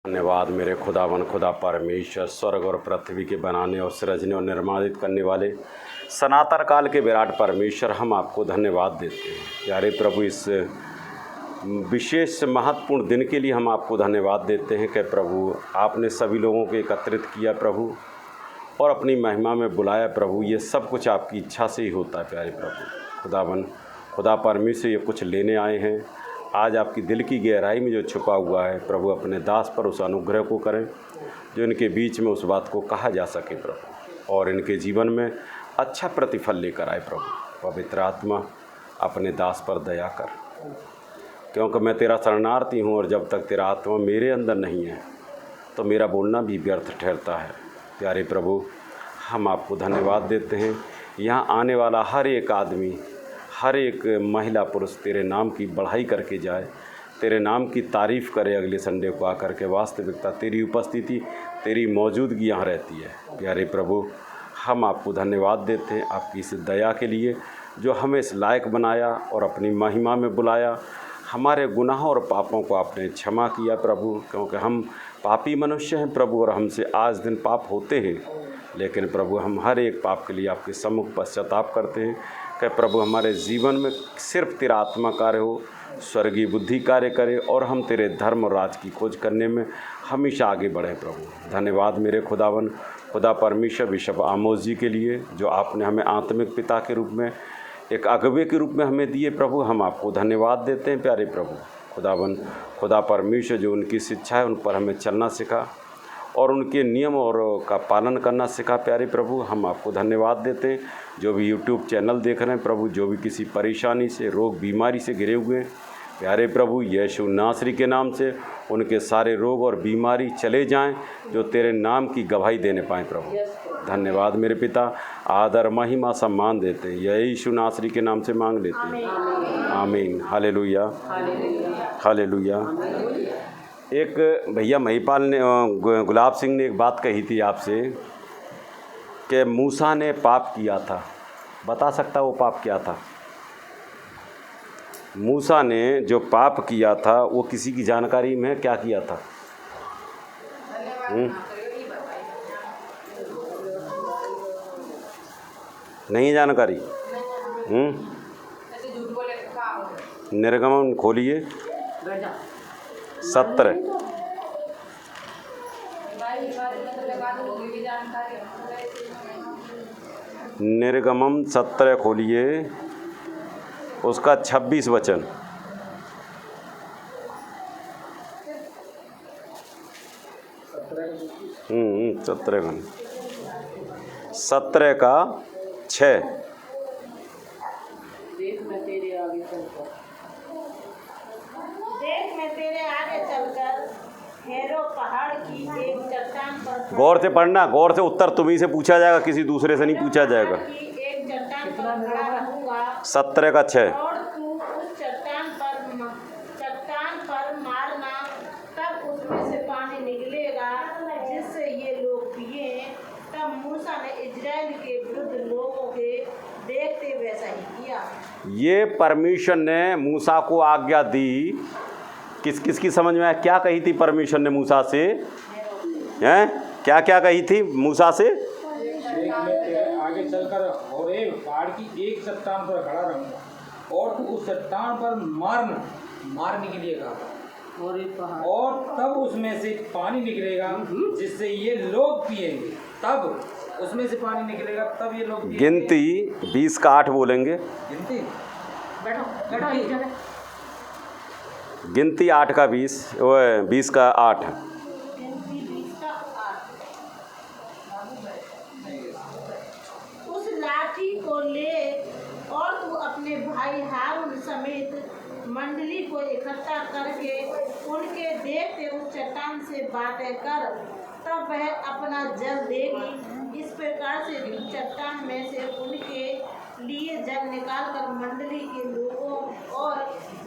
धन्यवाद मेरे खुदावन खुदा परमेश्वर, स्वर्ग और पृथ्वी के बनाने और सृजने और निर्माणित करने वाले सनातन काल के विराट परमेश्वर, हम आपको धन्यवाद देते हैं। प्यारे प्रभु, इस विशेष महत्वपूर्ण दिन के लिए हम आपको धन्यवाद देते हैं कि प्रभु आपने सभी लोगों को एकत्रित किया प्रभु और अपनी महिमा में बुलाया प्रभु। ये सब कुछ आपकी इच्छा से ही होता है प्यारे प्रभु। खुदावन खुदा परमेश्वर, ये कुछ लेने आए हैं आज आपकी दिल की गहराई में जो छुपा हुआ है प्रभु, अपने दास पर उस अनुग्रह को करें जो इनके बीच में उस बात को कहा जा सके प्रभु, और इनके जीवन में अच्छा प्रतिफल लेकर आए प्रभु। पवित्र आत्मा अपने दास पर दया कर, क्योंकि मैं तेरा शरणार्थी हूँ और जब तक तेरा आत्मा मेरे अंदर नहीं है तो मेरा बोलना भी व्यर्थ ठहरता है। प्यारे प्रभु, हम आपको धन्यवाद देते हैं। यहाँ आने वाला हर एक आदमी, हर एक महिला पुरुष तेरे नाम की बढ़ाई करके जाए, तेरे नाम की तारीफ़ करे अगले संडे को आकर के। वास्तविकता तेरी उपस्थिति, तेरी मौजूदगी यहाँ रहती है। प्यारे प्रभु, हम आपको धन्यवाद देते हैं आपकी इस दया के लिए जो हमें इस लायक बनाया और अपनी महिमा में बुलाया। हमारे गुनाहों और पापों को आपने क्षमा किया प्रभु, क्योंकि हम पापी मनुष्य हैं प्रभु और हमसे आज दिन पाप होते हैं, लेकिन प्रभु हम हर एक पाप के लिए आपके सम्मुख पश्चाताप करते हैं कि प्रभु हमारे जीवन में सिर्फ तेरा आत्मा कार्य हो, स्वर्गीय बुद्धि कार्य करे और हम तेरे धर्म और राज की खोज करने में हमेशा आगे बढ़े प्रभु। धन्यवाद मेरे खुदावन खुदा परमेश्वर, बिशप आमोस जी के लिए जो आपने हमें आत्मिक पिता के रूप में, एक अगुवे के रूप में हमें दिए प्रभु। हम आपको धन्यवाद देते हैं प्यारे प्रभु। खुदावन खुदा परमेश्वर, जो उनकी शिक्षा है उन पर हमें चलना सिखा और उनके नियम और का पालन करना सिखा प्यारे प्रभु। हम आपको धन्यवाद देते हैं। जो भी यूट्यूब चैनल देख रहे हैं प्रभु, जो भी किसी परेशानी से, रोग बीमारी से घिरे हुए हैं प्यारे प्रभु, यीशु नासरी के नाम से उनके सारे रोग और बीमारी चले जाएं, जो तेरे नाम की गवाही देने पाएँ प्रभु। धन्यवाद मेरे पिता, आदर महिमा सम्मान देते हैं यीशु नासरी के नाम से मांग लेते हैं, आमीन। Hallelujah hallelujah. एक भैया महिपाल ने, गुलाब सिंह ने एक बात कही थी आपसे कि मूसा ने पाप किया था। बता सकता वो पाप क्या था? मूसा ने जो पाप किया था वो किसी की जानकारी में क्या किया था? नहीं जानकारी। निर्गमन खोलिए 17। निर्गमन 17 खोलिए, उसका 26 वचन। 17 का 6। देख मैं तेरे आगे चलकर हेरो पहाड़ की एक चट्टान पर, गौर से पढ़ना, गौर से उत्तर तुम्ही से पूछा जाएगा, किसी दूसरे से नहीं पूछा जाएगा। एक चट्टान पर खड़ा रहूंगा 17 का 6। और तू उस चट्टान पर मारना, तब उसमें से पानी निकलेगा जिससे ये लोग पिए। तब मूसा ने इजराइल के वृद्ध लोगों के देखते वैसा ही किया। ये परमेश्वर ने मूसा को आज्ञा दी। किसकी समझ में आया? क्या कही थी परमेश्वर ने मूसा से? हैं क्या क्या कही थी मूसा से? आगे चलकर और एक पहाड़ की एक चट्टान पर खड़ा रहूंगा और तू उस चट्टान पर मारने के लिए कहा, और तब उसमें से पानी निकलेगा जिससे ये लोग पिएंगे। तब उसमें से पानी निकलेगा, तब ये लोग पिएंगे। गिनती 20 का 8 बोलेंगे। गिनती गिनती 8 का 20, 20 का 8। उस लाठी को ले और तू अपने भाई हारून समेत मंडली को इकट्ठा करके उनके देखते उस चट्टान से बातें कर, तब वह अपना जल देगी। इस प्रकार से चट्टान में से उनके लिए जल निकालकर मंडली के लोगों और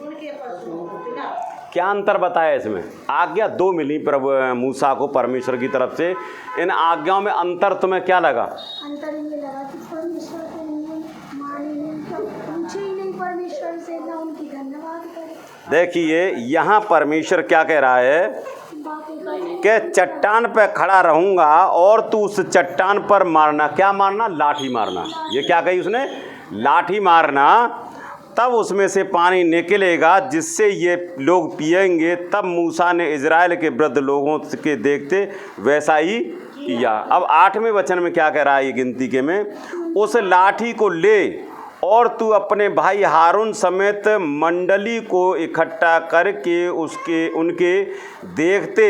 उनके पशुओं को पिला। क्या अंतर बताया इसमें? आज्ञा 2 मिली प्रभु मूसा को परमेश्वर की तरफ से। इन आज्ञाओं में अंतर तुम्हें क्या लगा? अंतर ये लगा कि परमेश्वर को माने नहीं, पूछे ही नहीं परमेश्वर से, ना उनकी धन्यवाद करे। देखिए यहाँ परमेश्वर क्या कह रहा है? बातें कि चट्टान पे खड़ा रहूँगा और तू उस चट्टान पर मारना। क्या मारना? लाठी मारना। ये क्या कही उसने? लाठी मारना, तब उसमें से पानी निकलेगा जिससे ये लोग पिएंगे। तब मूसा ने इज़राइल के वृद्ध लोगों के देखते वैसा ही किया। अब 8वें वचन में क्या कह रहा है ये गिनती के में? उस लाठी को ले और तू अपने भाई हारून समेत मंडली को इकट्ठा करके उनके देखते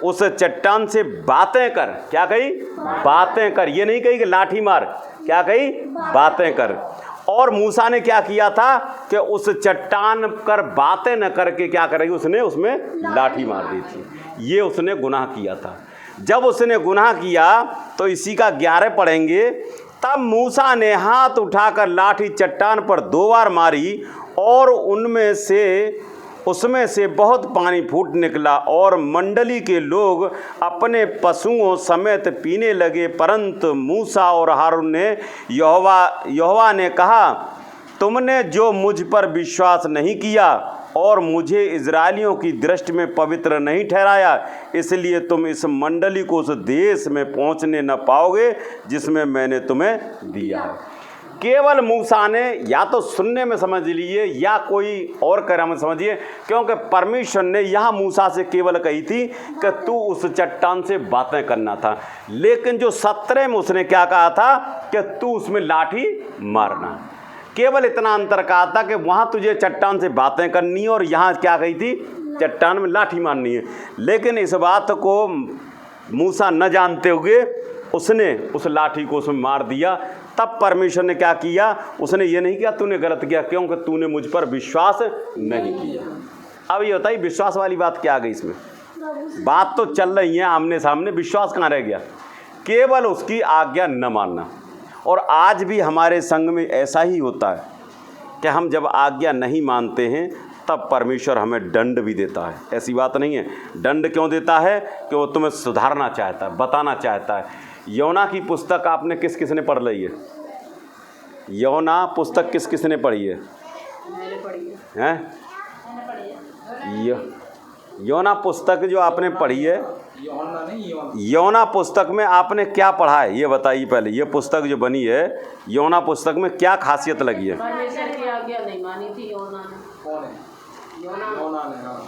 उस चट्टान से बातें कर। क्या कही? बातें कर। ये नहीं कही कि लाठी मार, क्या कही? बातें कर। और मूसा ने क्या किया था कि उस चट्टान कर बातें न करके क्या करेगी? उसने उसमें लाठी मार दी थी। ये उसने गुनाह किया था। जब उसने गुनाह किया तो इसी का 11 पढ़ेंगे। तब मूसा ने हाथ उठाकर लाठी चट्टान पर 2 बार मारी और उसमें से बहुत पानी फूट निकला और मंडली के लोग अपने पशुओं समेत पीने लगे। परंतु मूसा और हारून ने यहोवा ने कहा, तुमने जो मुझ पर विश्वास नहीं किया और मुझे इज़राइलियों की दृष्टि में पवित्र नहीं ठहराया, इसलिए तुम इस मंडली को उस देश में पहुंचने न पाओगे जिसमें मैंने तुम्हें दिया है। केवल मूसा ने या तो सुनने में समझ लिए या कोई और करा में समझिए, क्योंकि परमेश्वर ने यहाँ मूसा से केवल कही थी कि तू उस चट्टान से बातें करना था। लेकिन जो 17 में उसने क्या कहा था कि तू उसमें लाठी मारना। केवल इतना अंतर कहा था कि वहाँ तुझे चट्टान से बातें करनी है और यहाँ क्या कही थी? चट्टान में लाठी मारनी है। लेकिन इस बात को मूसा न जानते हुए उसने उस लाठी को उसमें मार दिया। तब परमेश्वर ने क्या किया? उसने ये नहीं किया तूने गलत किया, क्योंकि तूने मुझ पर विश्वास नहीं किया। अब ये बताइए विश्वास वाली बात क्या आ गई इसमें? बात तो चल रही है आमने सामने, विश्वास कहाँ रह गया? केवल उसकी आज्ञा न मानना। और आज भी हमारे संग में ऐसा ही होता है कि हम जब आज्ञा नहीं मानते हैं तब परमेश्वर हमें दंड भी देता है। ऐसी बात नहीं है। दंड क्यों देता है? कि वो तुम्हें सुधारना चाहता है, बताना चाहता है। योना की पुस्तक आपने किस किसने पढ़ ली है? योना पुस्तक किस किसने पढ़ी है? हैं? योना पुस्तक जो आपने पढ़ी है, योना पुस्तक में आपने क्या पढ़ा है ये बताइए पहले। ये पुस्तक जो बनी है योना पुस्तक में क्या खासियत लगी है? परमेश्वर की आज्ञा नहीं मानी थी योना ने। कौन है? योना ने। हाँ।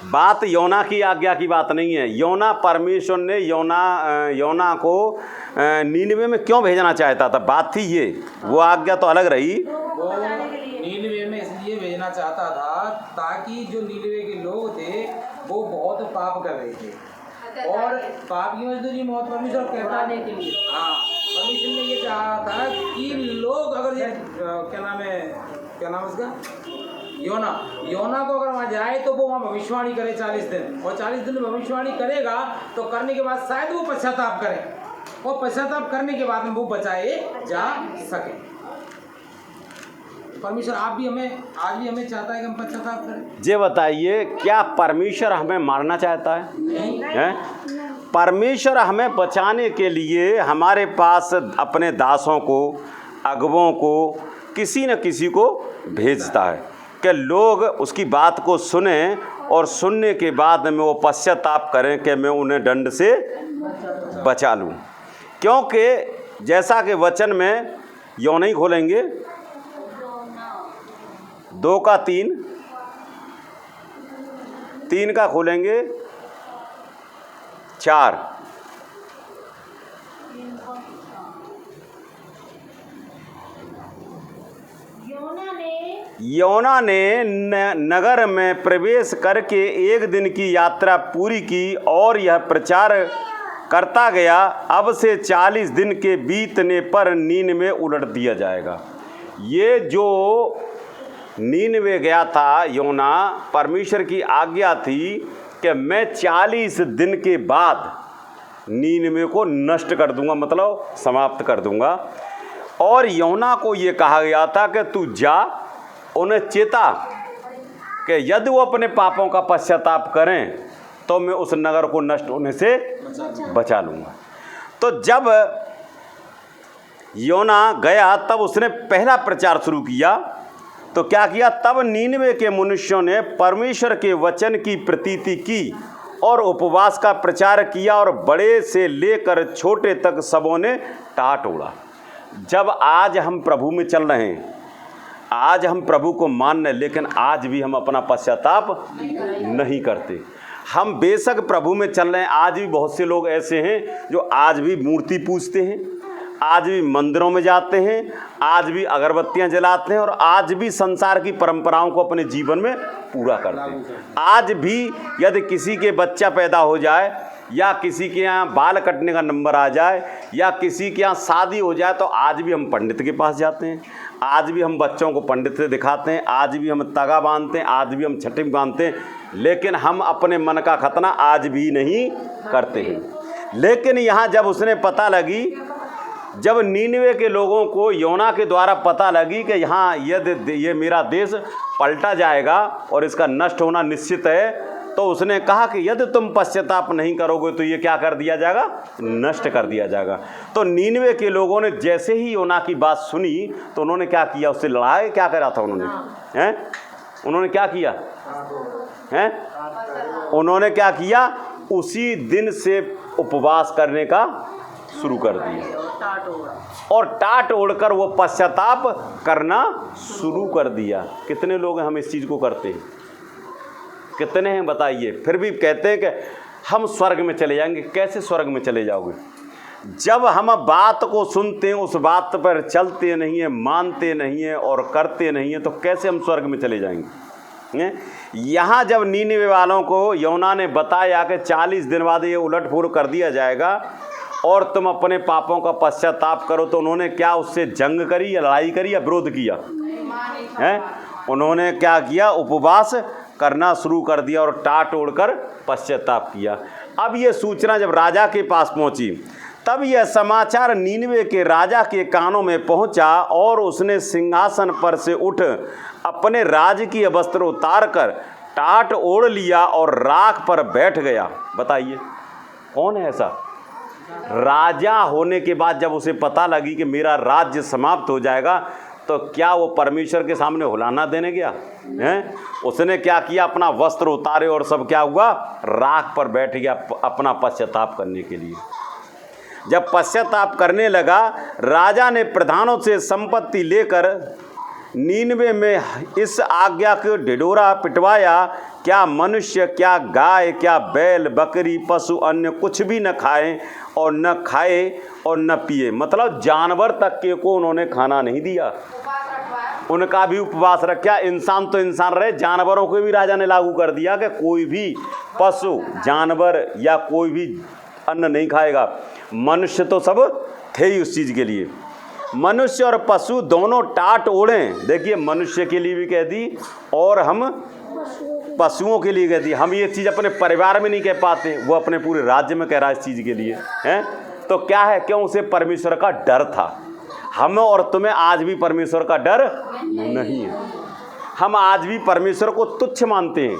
बात योना की आज्ञा की बात नहीं है। योना, परमेश्वर ने योना को नीनवे में क्यों भेजना चाहता था, बात थी ये। वो आज्ञा तो अलग रही। वो नीनवे में इसलिए भेजना चाहता था ताकि जो नीनवे के लोग थे वो बहुत पाप कर रहे थे और पापियों से जी मौत परमेश्वर कहता है के लिए। हाँ, परमेश्वर ने ये चाहा था कि लोग अगर ये क्या नाम उसका योना को अगर वहाँ जाए तो वो वहाँ भविष्यवाणी करे 40 दिन, और 40 दिन भविष्यवाणी करेगा तो करने के बाद शायद वो पश्चाताप करे, और पश्चाताप करने के बाद में वो बचाए जा सके। परमेश्वर आज भी हमें चाहता है कि हम पश्चाताप करें। ये बताइए क्या परमेश्वर हमें मारना चाहता है? हैं? परमेश्वर हमें बचाने के लिए हमारे पास अपने दासों को, अगुवों को, किसी न किसी को भेजता है कि लोग उसकी बात को सुने और सुनने के बाद में वो पश्चाताप करें कि मैं उन्हें दंड से बचा लूँ। क्योंकि जैसा कि वचन में योना ही खोलेंगे 2 का 3, 3 का खोलेंगे 4। योना ने नगर में प्रवेश करके 1 दिन की यात्रा पूरी की और यह प्रचार करता गया, अब से 40 दिन के बीतने पर नीनवे उलट दिया जाएगा। ये जो नीनवे गया था योना, परमेश्वर की आज्ञा थी कि मैं 40 दिन के बाद नीनवे को नष्ट कर दूंगा, मतलब समाप्त कर दूंगा। और योना को ये कहा गया था कि तू जा, उन्हें चेता कि यदि वो अपने पापों का पश्चाताप करें तो मैं उस नगर को नष्ट होने से बचा लूँगा। तो जब योना गया तब उसने पहला प्रचार शुरू किया। तो क्या किया? तब नीनवे के मनुष्यों ने परमेश्वर के वचन की प्रतीति की और उपवास का प्रचार किया और बड़े से लेकर छोटे तक सबों ने टाट ओढ़ा। जब आज हम प्रभु में चल रहे हैं, आज हम प्रभु को मान रहे, लेकिन आज भी हम अपना पश्चाताप नहीं करते। हम बेशक प्रभु में चल रहे हैं, आज भी बहुत से लोग ऐसे हैं जो आज भी मूर्ति पूजते हैं, आज भी मंदिरों में जाते हैं, आज भी अगरबत्तियां जलाते हैं और आज भी संसार की परंपराओं को अपने जीवन में पूरा करते हैं। आज भी यदि किसी के बच्चा पैदा हो जाए या किसी के यहाँ बाल कटने का नंबर आ जाए या किसी के यहाँ शादी हो जाए तो आज भी हम पंडित के पास जाते हैं, आज भी हम बच्चों को पंडित से दिखाते हैं, आज भी हम तगा बांधते हैं, आज भी हम छठी बांधते हैं, लेकिन हम अपने मन का खतना आज भी नहीं करते हैं। लेकिन यहाँ जब उसने पता लगी, जब नीनवे के लोगों को योना के द्वारा पता लगी कि यहाँ ये मेरा देश पलटा जाएगा और इसका नष्ट होना निश्चित है, तो उसने कहा कि यदि तुम पश्चाताप नहीं करोगे तो ये क्या कर दिया जाएगा, नष्ट कर दिया जाएगा। तो नीनवे के लोगों ने जैसे ही योना की बात सुनी तो उन्होंने क्या किया, उससे लड़ाई क्या करा था उन्होंने, हैं? उन्होंने क्या किया हैं? उन्होंने क्या किया, उसी दिन से उपवास करने का शुरू कर दिया और टाट ओढ़कर वो पश्चाताप करना शुरू कर दिया। कितने लोग हैं हम इस चीज़ को करते हैं, कितने हैं बताइए? फिर भी कहते हैं कि हम स्वर्ग में चले जाएंगे। कैसे स्वर्ग में चले जाओगे? जब हम बात को सुनते हैं, उस बात पर चलते नहीं हैं, मानते नहीं हैं और करते नहीं हैं, तो कैसे हम स्वर्ग में चले जाएंगे? यहाँ जब नीनवे वालों को योना ने बताया कि 40 दिन बाद ये उलटफेर कर दिया जाएगा और तुम अपने पापों का पश्चाताप करो, तो उन्होंने क्या उससे जंग करी या लड़ाई करी या विरोध किया है? उन्होंने क्या किया, उपवास करना शुरू कर दिया और टाट ओढ़कर पश्चाताप किया। अब ये सूचना जब राजा के पास पहुंची, तब यह समाचार नीनवे के राजा के कानों में पहुंचा और उसने सिंहासन पर से उठ अपने राजकीय वस्त्र उतार कर टाट ओढ़ लिया और राख पर बैठ गया। बताइए कौन है ऐसा? राजा होने के बाद जब उसे पता लगी कि मेरा राज्य समाप्त हो जाएगा, तो क्या वो परमेश्वर के सामने हुलाना देने गया हैं? उसने क्या किया, अपना वस्त्र उतारे और सब क्या हुआ, राख पर बैठ गया अपना पश्चाताप करने के लिए। जब पश्चाताप करने लगा, राजा ने प्रधानों से संपत्ति लेकर नीनवे में इस आज्ञा को ढिढोरा पिटवाया, क्या मनुष्य, क्या गाय, क्या बैल, बकरी, पशु अन्य कुछ भी न खाएं और न खाए और न पिए। मतलब जानवर तक के को उन्होंने खाना नहीं दिया, उनका भी उपवास रखा। इंसान तो इंसान रहे, जानवरों को भी राजा ने लागू कर दिया कि कोई भी पशु, जानवर या कोई भी अन्न नहीं खाएगा। मनुष्य तो सब थे ही उस चीज़ के लिए। मनुष्य और पशु दोनों टाट ओढ़ें। देखिए, मनुष्य के लिए भी कह दी और हम पशुओं के लिए कह दी। हम ये चीज़ अपने परिवार में नहीं कह पाते, वो अपने पूरे राज्य में कह रहा है इस चीज़ के लिए, हैं? तो क्या है, क्यों? उसे परमेश्वर का डर था। हमें और तुम्हें आज भी परमेश्वर का डर नहीं है। हम आज भी परमेश्वर को तुच्छ मानते हैं।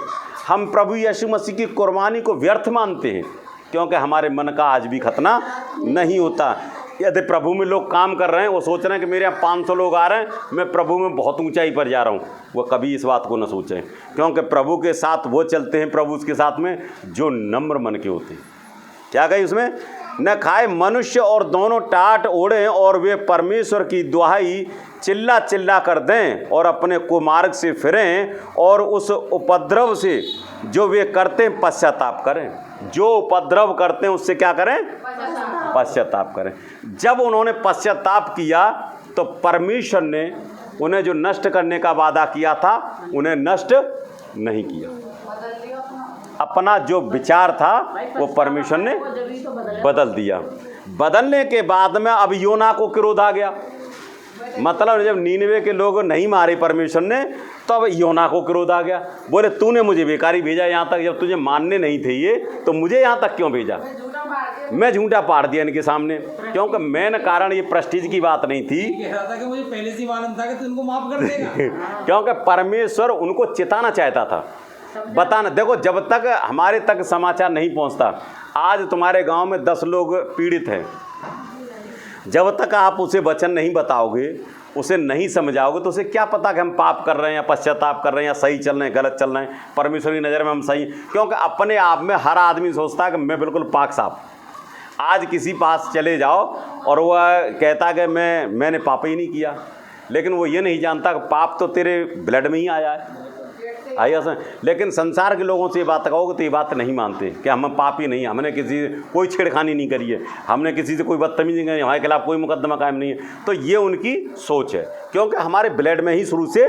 हम प्रभु यीशु मसीह की कुर्बानी को व्यर्थ मानते हैं, क्योंकि हमारे मन का आज भी खतना नहीं होता। यदि प्रभु में लोग काम कर रहे हैं, वो सोच रहे हैं कि मेरे यहाँ 500 लोग आ रहे हैं, मैं प्रभु में बहुत ऊंचाई पर जा रहा हूँ, वो कभी इस बात को न सोचें, क्योंकि प्रभु के साथ वो चलते हैं, प्रभु उसके साथ में जो नम्र मन के होते हैं। क्या कही उसमें? न खाए मनुष्य और दोनों टाट ओढ़ें और वे परमेश्वर की दुहाई चिल्ला चिल्ला कर दें और अपने कुमार्ग से फिरें और उस उपद्रव से जो वे करते हैं पश्चाताप करें। जो उपद्रव करते हैं उससे क्या करें? पश्चाताप करें। जब उन्होंने पश्चाताप किया तो परमेश्वर ने उन्हें जो नष्ट करने का वादा किया था, उन्हें नष्ट नहीं किया। अपना जो विचार था वो परमेश्वर ने बदल दिया। बदलने के बाद में अब योना को क्रोध आ गया। मतलब जब नीनवे के लोग नहीं मारे परमेश्वर ने, तो अब योना को क्रोध आ गया। बोले, तूने मुझे बेकारी भेजा यहाँ तक, जब तुझे मानने नहीं थे ये, तो मुझे यहाँ तक क्यों भेजा? मैं झूठा पाड़ दिया इनके सामने, क्योंकि मेन कारण ये प्रेस्टीज की बात नहीं थी। कह रहा था कि मुझे पहले से मालूम था कि तू इनको माफ कर देगा। क्योंकि परमेश्वर उनको चिताना चाहता था, बताना। देखो, जब तक हमारे तक समाचार नहीं पहुंचता, आज तुम्हारे गांव में 10 लोग पीड़ित हैं, जब तक आप उसे वचन नहीं बताओगे, उसे नहीं समझाओगे तो उसे क्या पता कि हम पाप कर रहे हैं या पश्चाताप कर रहे हैं या सही चल रहे हैं गलत चल रहे हैं, परमेश्वर की नज़र में हम सही। क्योंकि अपने आप में हर आदमी सोचता है कि मैं बिल्कुल पाक साफ। आज किसी पास चले जाओ और वह कहता कि मैंने पाप ही नहीं किया, लेकिन वो ये नहीं जानता कि पाप तो तेरे ब्लड में ही आया है। आइए, लेकिन संसार के लोगों से ये बात कहोगे तो ये बात नहीं मानते कि हम पापी नहीं, हमने किसी कोई छेड़खानी नहीं करी है, हमने किसी से कोई बदतमीजी नहीं, हमारे खिलाफ कोई मुकदमा कायम नहीं है। तो ये उनकी सोच है, क्योंकि हमारे ब्लड में ही शुरू से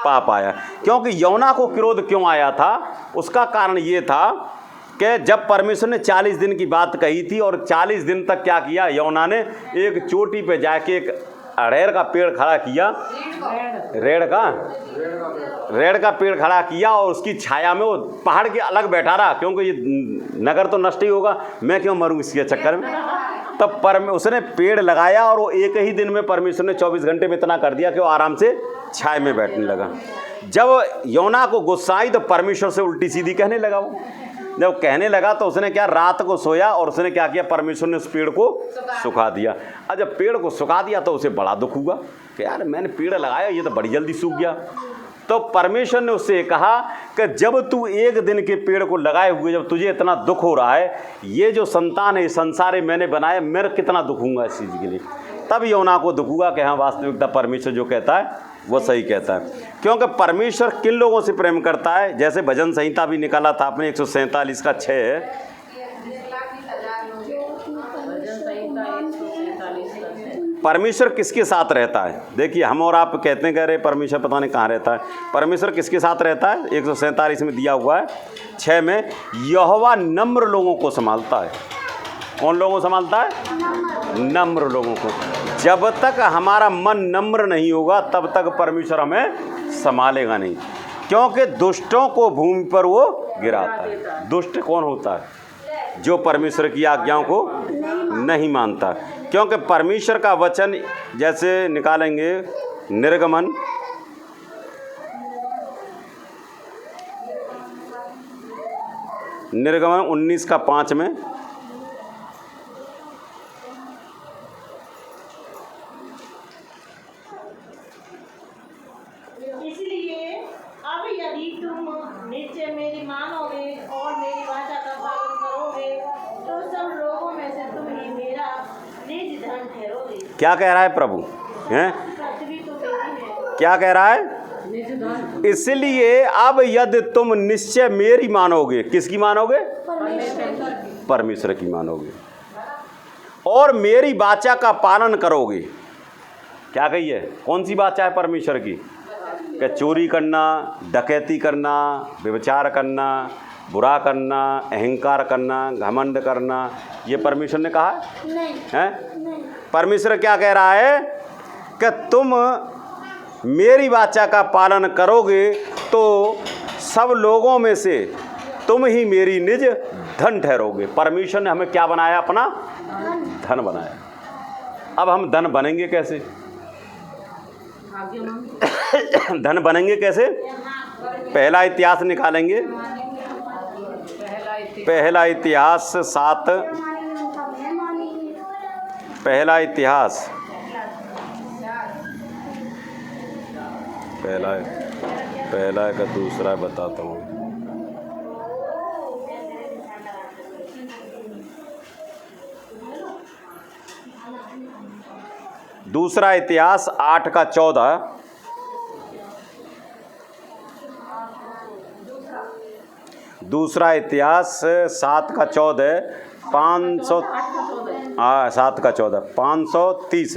पाप आया। क्योंकि यौना को क्रोध क्यों आया था, उसका कारण ये था कि जब परमेश्वर ने 40 दिन की बात कही थी और 40 दिन तक क्या किया, यौना ने एक चोटी पे जाके एक अड़ेर का पेड़ खड़ा किया, रेड़ का पेड़ खड़ा किया और उसकी छाया में वो पहाड़ के अलग बैठा रहा, क्योंकि ये नगर तो नष्ट ही होगा, मैं क्यों मरूं इसके चक्कर में। तब उसने पेड़ लगाया और वो एक ही दिन में परमेश्वर ने 24 घंटे में इतना कर दिया कि वो आराम से छाया में बैठने लगा। जब यौना को गुस्सा आई तो परमेश्वर से उल्टी सीधी कहने लगा। वो जब कहने लगा तो उसने क्या, रात को सोया और उसने क्या किया, परमेश्वर ने उस पेड़ को सुखा दिया। और जब पेड़ को सुखा दिया तो उसे बड़ा दुख हुआ कि यार मैंने पेड़ लगाया, ये तो बड़ी जल्दी सूख गया। तो परमेश्वर ने उससे कहा कि जब तू एक दिन के पेड़ को लगाए हुए जब तुझे इतना दुख हो रहा है, ये जो संतान है संसार मैंने बनाया, मेरा कितना दुख होगा इस चीज़ के लिए। तब यौना को दुख हुआ कि हाँ वास्तविकता परमेश्वर जो कहता है वो सही कहता है। क्योंकि परमेश्वर किन लोगों से प्रेम करता है, जैसे भजन संहिता भी निकाला था आपने 147 का 6 है। परमेश्वर किसके साथ रहता है? देखिए हम और आप कहते हैं कह रहे परमेश्वर पता नहीं कहाँ रहता है। परमेश्वर किसके साथ रहता है? 147 में दिया हुआ है 6 में, यहोवा नम्र लोगों को संभालता है। कौन लोगों को संभालता है? नम्र लोगों को। जब तक हमारा मन नम्र नहीं होगा तब तक परमेश्वर हमें संभालेगा नहीं, क्योंकि दुष्टों को भूमि पर वो गिराता है। दुष्ट कौन होता है? जो परमेश्वर की आज्ञाओं को नहीं मानता। क्योंकि परमेश्वर का वचन जैसे निकालेंगे निर्गमन 19 का 5 में, इसलिए अब यदि तुम निश्चय मेरी मानोगे और मेरी वाचा का पालन करोगे तो सब लोगों में से तुम ही मेरा निज धन ठहरोगे। क्या कह रहा है प्रभु? हैं? पृथ्वी तो मेरी है। क्या कह रहा है? इसलिए अब यदि तुम निश्चय मेरी मानोगे, किसकी मानोगे? परमेश्वर की मानोगे और मेरी वाचा का पालन करोगे। क्या कही है? कौन सी वाचा है परमेश्वर की? कि चोरी करना, डकैती करना, व्यभिचार करना, बुरा करना, अहंकार करना, घमंड करना, ये परमेश्वर ने कहा है? परमेश्वर क्या कह रहा है कि तुम मेरी वाचा का पालन करोगे तो सब लोगों में से तुम ही मेरी निज धन ठहरोगे। परमेश्वर ने हमें क्या बनाया? अपना धन बनाया। अब हम धन बनेंगे कैसे? धन बनेंगे कैसे? पहला इतिहास निकालेंगे, पहला इतिहास 7, पहला इतिहास पहला का दूसरा बताता हूँ। दूसरा इतिहास 8 का 14, दूसरा इतिहास 7 का 14, 7 का 14, 530।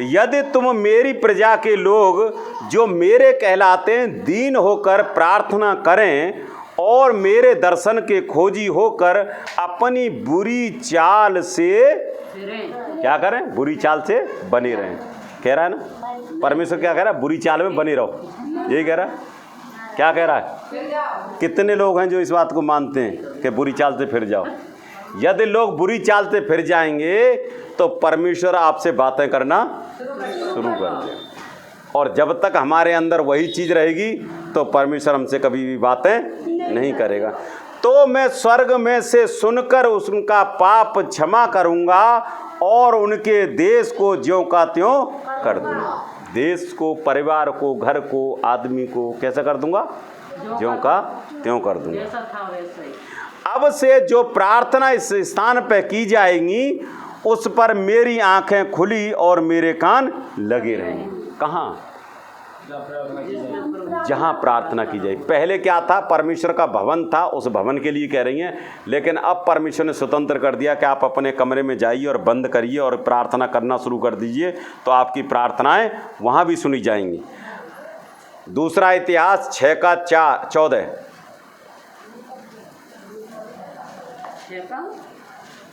यदि तुम मेरी प्रजा के लोग जो मेरे कहलाते हैं दीन होकर प्रार्थना करें और मेरे दर्शन के खोजी होकर अपनी बुरी चाल से क्या करें? बुरी चाल से बने रहें। कह रहा है ना परमेश्वर, क्या कह रहा है? बुरी चाल में बने रहो। यही कह रहा है। क्या कह रहा है? कितने लोग हैं जो इस बात को मानते हैं कि बुरी चाल से फिर जाओ? यदि लोग बुरी चाल से फिर जाएंगे तो परमेश्वर आपसे बातें करना शुरू कर दें, और जब तक हमारे अंदर वही चीज़ रहेगी तो परमेश्वर हमसे कभी भी बातें नहीं करेगा। तो मैं स्वर्ग में से सुनकर उनका पाप क्षमा करूंगा और उनके देश को ज्यों का त्यों कर दूंगा। देश को, परिवार को, घर को, आदमी को कैसा कर दूंगा? ज्यों का त्यों कर दूंगा। जैसा था वैसा ही। अब से जो प्रार्थना इस स्थान पे की जाएंगी उस पर मेरी आंखें खुली और मेरे कान लगे रहेंगे। कहाँ? जहाँ प्रार्थना की जाए। पहले क्या था? परमेश्वर का भवन था, उस भवन के लिए कह रही हैं, लेकिन अब परमेश्वर ने स्वतंत्र कर दिया कि आप अपने कमरे में जाइए और बंद करिए और प्रार्थना करना शुरू कर दीजिए, तो आपकी प्रार्थनाएं वहाँ भी सुनी जाएंगी। दूसरा इतिहास 6:14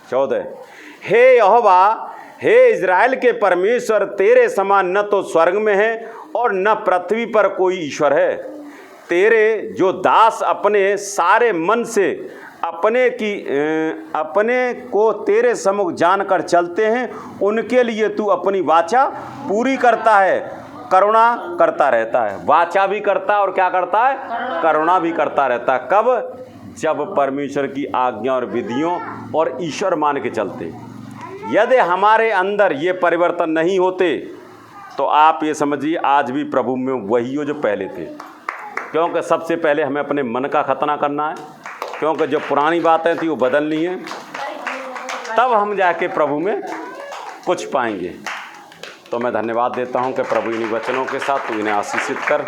14। हे यहोवा, हे इज़राइल के परमेश्वर, तेरे समान न तो स्वर्ग में है और न पृथ्वी पर कोई ईश्वर है। तेरे जो दास अपने सारे मन से अपने को तेरे सम्मुख जानकर चलते हैं, उनके लिए तू अपनी वाचा पूरी करता है, करुणा करता रहता है। वाचा भी करता है और क्या करता है? करुणा भी करता रहता है। कब? जब परमेश्वर की आज्ञा और विधियों और ईश्वर मान के चलते। यदि हमारे अंदर ये परिवर्तन नहीं होते तो आप ये समझिए आज भी प्रभु में वही हो जो पहले थे। क्योंकि सबसे पहले हमें अपने मन का खतना करना है, क्योंकि जो पुरानी बातें थी वो बदलनी है, तब हम जाके प्रभु में कुछ पाएंगे। तो मैं धन्यवाद देता हूं कि प्रभु इन्हीं वचनों के साथ तू इन्हें आशीषित कर।